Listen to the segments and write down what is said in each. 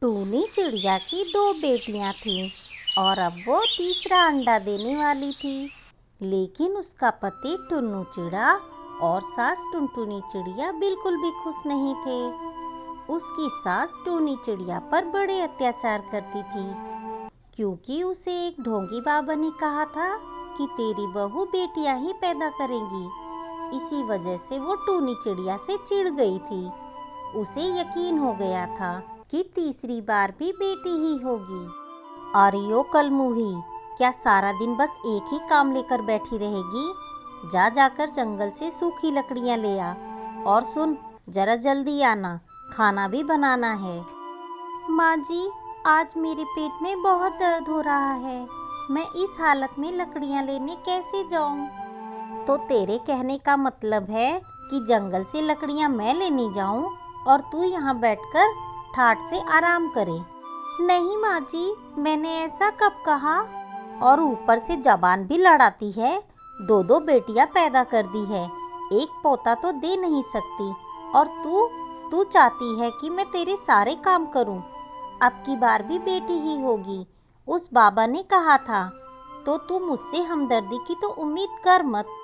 टूनी चिड़िया की दो बेटियां थीं और अब वो तीसरा अंडा देने वाली थी। लेकिन उसका पति टुन्नू चिड़ा और सास टुनटुनी चिड़िया बिल्कुल भी खुश नहीं थे। उसकी सास टूनी चिड़िया पर बड़े अत्याचार करती थी, क्योंकि उसे एक ढोंगी बाबा ने कहा था कि तेरी बहू बेटियां ही पैदा करेंगी। इसी वजह से वो टूनी चिड़िया से चिढ़ गई थी। उसे यकीन हो गया था कि तीसरी बार भी बेटी ही होगी। अरे ओ कलमुही, क्या सारा दिन बस एक ही काम लेकर बैठी रहेगी? जाकर जंगल से सूखी लकड़ियां ले आ। और सुन, जरा जल्दी आना, खाना भी बनाना है। माँ जी, आज मेरे पेट में बहुत दर्द हो रहा है। मैं इस हालत में लकड़ियां लेने कैसे जाऊं? तो तेरे कहने का मतलब है कि जंगल से लकड़ियां मैं लेने जाऊं और तू यहाँ बैठकर ठाठ से आराम करे? नहीं माँ जी, मैंने ऐसा कब कहा? और ऊपर से जबान भी लड़ाती है। दो बेटियां पैदा कर दी है, एक पोता तो दे नहीं सकती। और तू चाहती है कि मैं तेरे सारे काम करूं? अब की बार भी बेटी ही होगी, उस बाबा ने कहा था। तो तू मुझसे हमदर्दी की तो उम्मीद कर मत।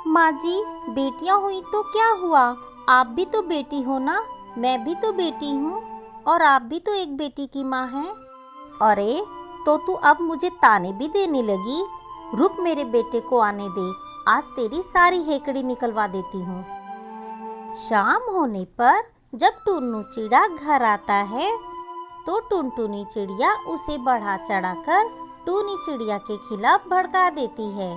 माँ जी, बेटियां हुई तो क्या हुआ? आप भी तो बेटी हो ना, मैं भी तो बेटी हूँ और आप भी तो एक बेटी की माँ हैं। अरे, तो तू अब मुझे ताने भी देने लगी? रुक, मेरे बेटे को आने दे, आज तेरी सारी हेकड़ी निकलवा देती हूँ। शाम होने पर जब टुन्नू चिड़ा घर आता है तो टुनटुनी चिड़िया उसे बढ़ा चढ़ाकर टूनी चिड़िया के खिलाफ भड़का देती है।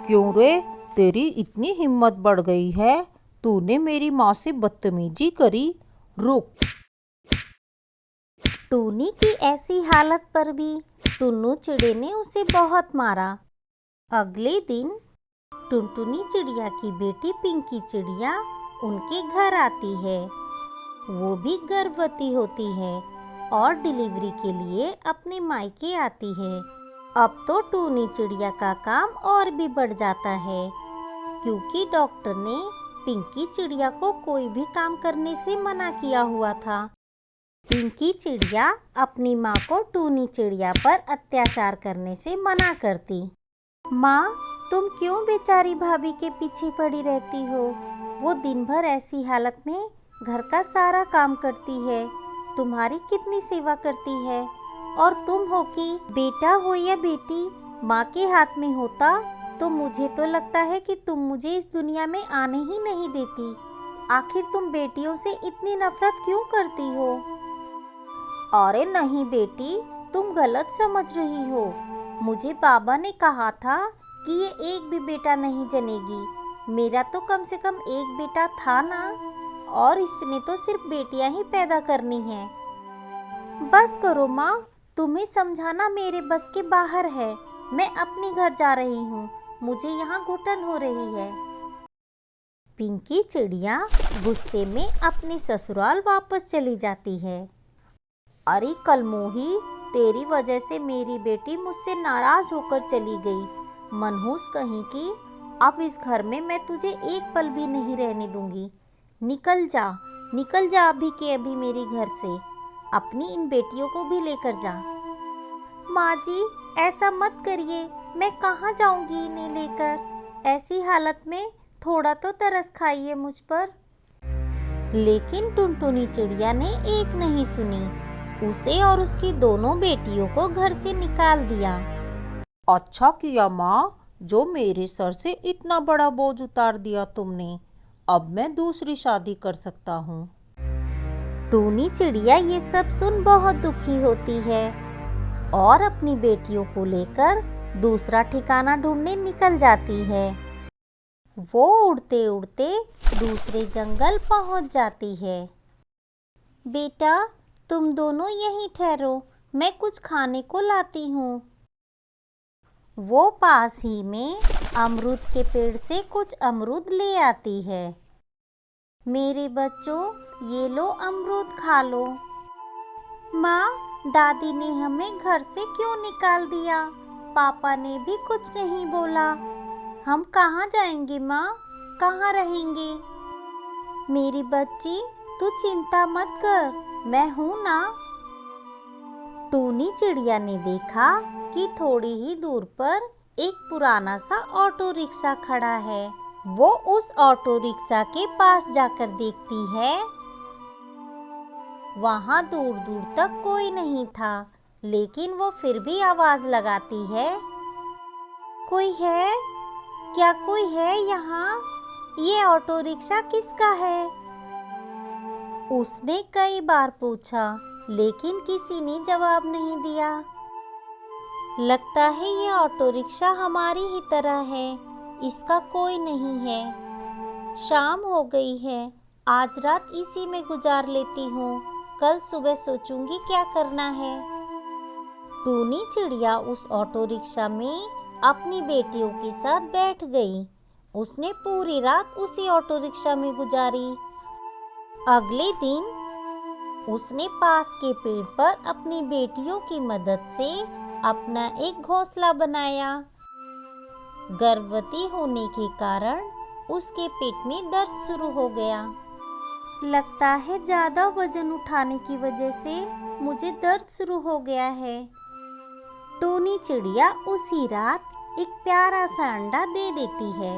क्यों रे, तेरी इतनी हिम्मत बढ़ गई है? तूने मेरी माँ से बदतमीजी करी। रुक। टूनी की ऐसी हालत पर भी टुन्नू चिड़े ने उसे बहुत मारा। अगले दिन टुनटुनी चिड़िया की बेटी पिंकी चिड़िया उनके घर आती है। वो भी गर्भवती होती है और डिलीवरी के लिए अपने मायके आती है। अब तो टूनी चिड़िया का काम और भी बढ़ जाता है, क्योंकि डॉक्टर ने पिंकी चिड़िया को कोई भी काम करने से मना किया हुआ था। पिंकी चिड़िया अपनी माँ को टूनी चिड़िया पर अत्याचार करने से मना करती। माँ, तुम क्यों बेचारी भाभी के पीछे पड़ी रहती हो? वो दिन भर ऐसी हालत में घर का सारा काम करती है, तुम्हारी कितनी सेवा करती है। और तुम हो कि बेटा हो या बेटी, माँ के हाथ में होता तो मुझे तो लगता है कि तुम मुझे इस दुनिया में आने ही नहीं देती। आखिर तुम बेटियों से इतनी नफरत क्यों करती हो? अरे नहीं बेटी, तुम गलत समझ रही हो। मुझे बाबा ने कहा था कि ये एक भी बेटा नहीं जनेगी। मेरा तो कम से कम एक बेटा था ना, और इसने तो सिर्फ बेटियां ही पैदा करनी हैं। बस करो माँ, तुम्हें समझाना मेरे बस के बाहर है। मैं अपने घर जा रही हूँ, मुझे यहाँ घुटन हो रही है। पिंकी चिड़िया गुस्से में अपने ससुराल वापस चली जाती है। अरे कलमोही, तेरी वजह से मेरी बेटी मुझसे नाराज होकर चली गई। मनहूस कहीं की, अब इस घर में मैं तुझे एक पल भी नहीं रहने दूंगी। निकल जा अभी के अभी मेरे घर से। अपनी इन बेटियों को भी लेकर जा। माँ जी, ऐसा मत करिए, मैं कहाँ जाऊंगी इन्हें लेकर? ऐसी हालत में थोड़ा तो तरस खाइए मुझ पर। लेकिन टुनटुनी चिड़िया ने एक नहीं सुनी, उसे और उसकी दोनों बेटियों को घर से निकाल दिया। अच्छा किया माँ, जो मेरे सर से इतना बड़ा बोझ उतार दिया तुमने। अब मैं दूसरी शादी कर सकता हूँ। टूनी चिड़िया ये सब सुन बहुत दुखी होती है और अपनी बेटियों को लेकर दूसरा ठिकाना ढूंढने निकल जाती है। वो उड़ते उड़ते दूसरे जंगल पहुंच जाती है। बेटा, तुम दोनों यहीं ठहरो, मैं कुछ खाने को लाती हूँ। वो पास ही में अमरूद के पेड़ से कुछ अमरूद ले आती है। मेरे बच्चों, ये लो अमरूद खा लो। माँ, दादी ने हमें घर से क्यों निकाल दिया? पापा ने भी कुछ नहीं बोला। हम कहाँ जाएंगे माँ, कहाँ रहेंगे? मेरी बच्ची, तू चिंता मत कर, मैं हूँ ना, टूनी चिड़िया ने देखा कि थोड़ी ही दूर पर एक पुराना सा ऑटो रिक्शा खड़ा है। वो उस ऑटो रिक्शा के पास जाकर देखती है। वहां दूर दूर तक कोई नहीं था, लेकिन वो फिर भी आवाज लगाती है, कोई है? क्या कोई है यहाँ? ये ऑटो रिक्शा किसका है? उसने कई बार पूछा, लेकिन किसी ने जवाब नहीं दिया। लगता है ये ऑटो रिक्शा हमारी ही तरह है, इसका कोई नहीं है। शाम हो गई है, आज रात इसी में गुजार लेती हूँ, कल सुबह सोचूंगी क्या करना है। टूनी चिड़िया उस ऑटो रिक्शा में अपनी बेटियों के साथ बैठ गई। उसने पूरी रात उसी ऑटो रिक्शा में गुजारी। अगले दिन उसने पास के पेड़ पर अपनी बेटियों की मदद से अपना एक घोंसला बनाया। गर्भवती होने के कारण उसके पेट में दर्द शुरू हो गया। लगता है ज़्यादा वजन उठाने की वजह से मुझे दर्द शुरू हो गया है। टूनी चिड़िया उसी रात एक प्यारा सा अंडा दे देती है।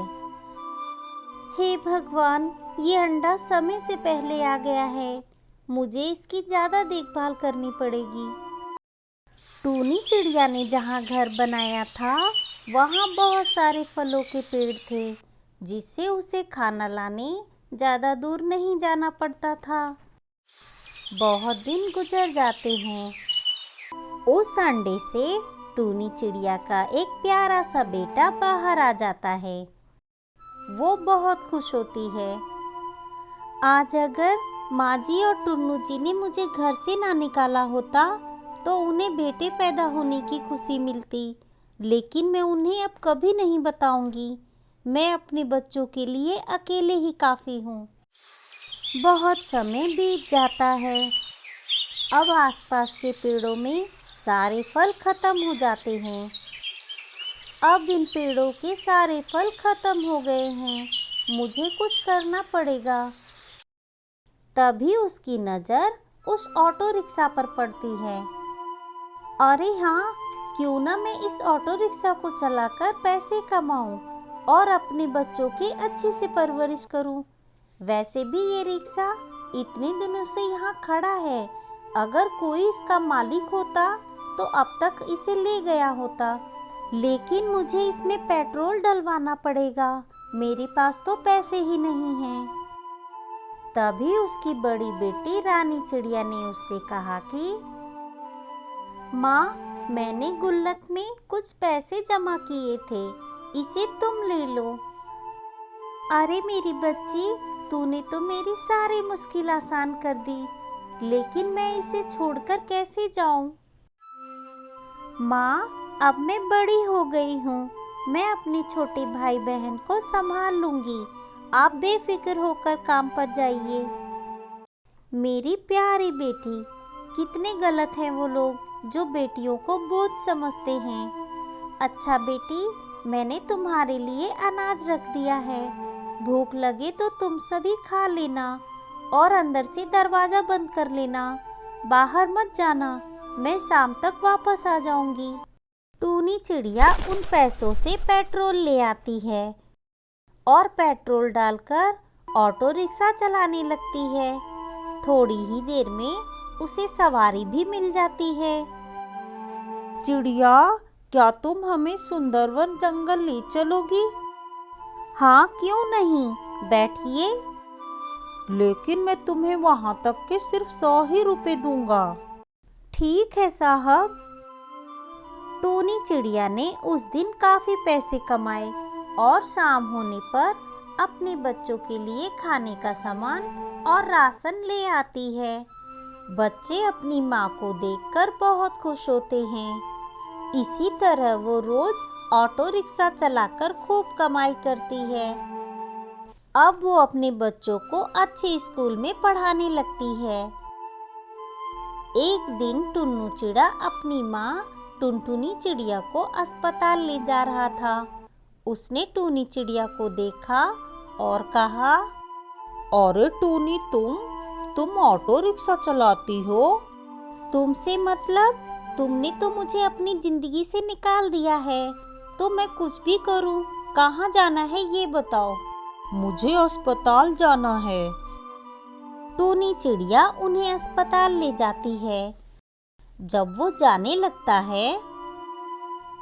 हे भगवान, ये अंडा समय से पहले आ गया है, मुझे इसकी ज़्यादा देखभाल करनी पड़ेगी। टूनी चिड़िया ने जहाँ घर बनाया था वहाँ बहुत सारे फलों के पेड़ थे, जिससे उसे खाना लाने ज़्यादा दूर नहीं जाना पड़ता था। बहुत दिन गुजर जाते हैं। उस अंडे से टूनी चिड़िया का एक प्यारा सा बेटा बाहर आ जाता है। वो बहुत खुश होती है। आज अगर माँ जी और टुन्नू जी ने मुझे घर से ना निकाला होता तो उन्हें बेटे पैदा होने की खुशी मिलती, लेकिन मैं उन्हें अब कभी नहीं बताऊंगी। मैं अपने बच्चों के लिए अकेले ही काफ़ी हूँ। बहुत समय बीत जाता है। अब आसपास के पेड़ों में सारे फल खत्म हो जाते हैं। अब इन पेड़ों के सारे फल खत्म हो गए हैं, मुझे कुछ करना पड़ेगा। तभी उसकी नज़र उस ऑटो रिक्शा पर पड़ती है। अरे हाँ, क्यों ना मैं इस ऑटो रिक्शा को चलाकर पैसे कमाऊं और अपने बच्चों की अच्छी से परवरिश करूं। वैसे भी ये रिक्शा इतने दिनों से यहाँ खड़ा है, अगर कोई इसका मालिक होता तो अब तक इसे ले गया होता, लेकिन मुझे इसमें पेट्रोल डलवाना पड़ेगा, मेरे पास तो पैसे ही नहीं हैं। तभी उसकी बड़ी बेटी रानी चिड़िया ने उससे कहा कि माँ, मैंने गुल्लक में कुछ पैसे जमा किए थे, इसे तुम ले लो। अरे मेरी बच्ची, तूने तो मेरी सारी मुश्किल आसान कर दी, लेकिन मैं इसे छोड़कर कैसे जाऊं? माँ, अब मैं बड़ी हो गई हूँ, मैं अपने छोटे भाई बहन को संभाल लूँगी, आप बेफिक्र होकर काम पर जाइए। मेरी प्यारी बेटी, कितने गलत हैं वो लोग जो बेटियों को बोझ समझते हैं। अच्छा बेटी, मैंने तुम्हारे लिए अनाज रख दिया है, भूख लगे तो तुम सभी खा लेना और अंदर से दरवाज़ा बंद कर लेना, बाहर मत जाना, मैं शाम तक वापस आ जाऊंगी। टूनी चिड़िया उन पैसों से पेट्रोल ले आती है और पेट्रोल डालकर ऑटो रिक्शा चलाने लगती है। थोड़ी ही देर में उसे सवारी भी मिल जाती है। चिड़िया, क्या तुम हमें सुंदरवन जंगल ले चलोगी? हाँ, क्यों नहीं, बैठिए। लेकिन मैं तुम्हें वहां तक के सिर्फ 100 ही रुपए दूंगा। ठीक है साहब। टूनी चिड़िया ने उस दिन काफ़ी पैसे कमाए और शाम होने पर अपने बच्चों के लिए खाने का सामान और राशन ले आती है। बच्चे अपनी माँ को देखकर बहुत खुश होते हैं। इसी तरह वो रोज ऑटो रिक्शा चलाकर खूब कमाई करती है। अब वो अपने बच्चों को अच्छे स्कूल में पढ़ाने लगती है। एक दिन टुन्नू चिड़ा अपनी माँ टुनटुनी चिड़िया को अस्पताल ले जा रहा था। उसने टूनी चिड़िया को देखा और कहा, अरे टूनी, तुम ऑटो रिक्शा चलाती हो? तुमसे मतलब? तुमने तो मुझे अपनी जिंदगी से निकाल दिया है, तो मैं कुछ भी करूं, कहाँ जाना है ये बताओ। मुझे अस्पताल जाना है। टूनी चिड़िया उन्हें अस्पताल ले जाती है। जब वो जाने लगता है,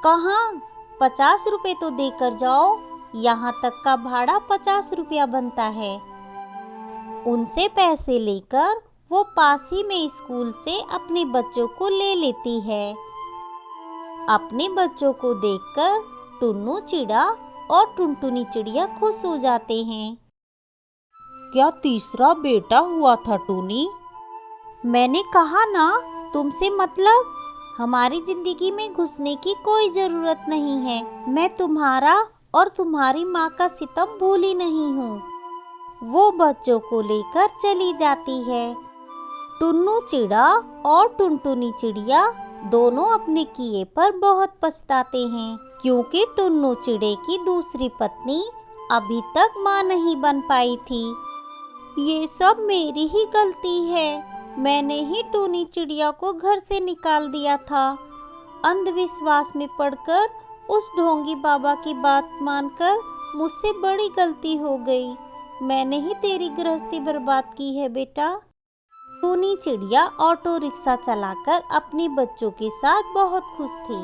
कहाँ 50 रुपए तो देकर जाओ, यहाँ तक का भाड़ा 50 रुपया बनता है। उनसे पैसे लेकर वो पास ही में स्कूल से अपने बच्चों को ले लेती है। अपने बच्चों को देखकर टुन्नू चिड़ा और टुनटुनी चिड़िया खुश हो जाते हैं। क्या तीसरा बेटा हुआ था टूनी? मैंने कहा ना, तुमसे मतलब हमारी जिंदगी में घुसने की कोई जरूरत नहीं है। मैं तुम्हारा और तुम्हारी माँ का सितम भूली नहीं हूँ। वो बच्चों को लेकर चली जाती है। टुन्नू चिड़ा और टुनटुनी चिड़िया दोनों अपने किए पर बहुत पछताते हैं, क्योंकि टुन्नू चिड़े की दूसरी पत्नी अभी तक माँ नहीं बन पाई थी। ये सब मेरी ही गलती है। मैंने ही टूनी चिड़िया को घर से निकाल दिया था। अंधविश्वास में पड़कर उस ढोंगी बाबा की बात मानकर मुझसे बड़ी गलती हो गई। मैंने ही तेरी गृहस्थी बर्बाद की है बेटा। टूनी चिड़िया ऑटो रिक्शा चलाकर अपने बच्चों के साथ बहुत खुश थी।